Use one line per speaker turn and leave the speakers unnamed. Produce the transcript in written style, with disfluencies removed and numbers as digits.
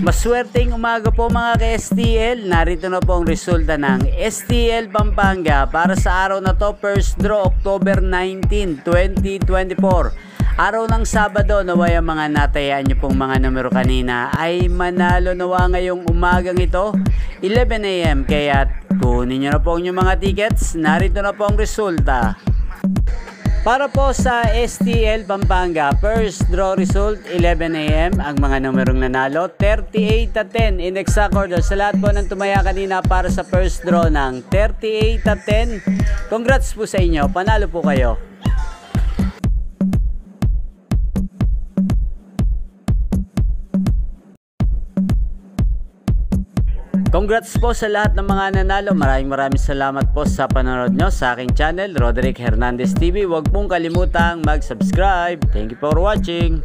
Maswerteng umaga po mga ka-STL. Narito na po ang resulta ng STL Pampanga para sa araw na to, first draw October 19, 2024. Araw ng Sabado, naway ang mga natayaan nyo pong mga numero kanina ay manalo nawa ngayong umagang ito 11 AM. Kaya kunin nyo na po ang inyong mga tickets. Narito na po ang resulta. Para po sa STL Pampanga, first draw result 11 AM, ang mga numerong nanalo 38-10 in exact order. Sa lahat po ng tumaya kanina para sa first draw ng 38-10, congrats po sa inyo, panalo po kayo. Congrats po sa lahat ng mga nanalo. Maraming salamat po sa panonood nyo sa aking channel, Roderick Hernandez TV. Huwag pong kalimutang mag-subscribe. Thank you for watching.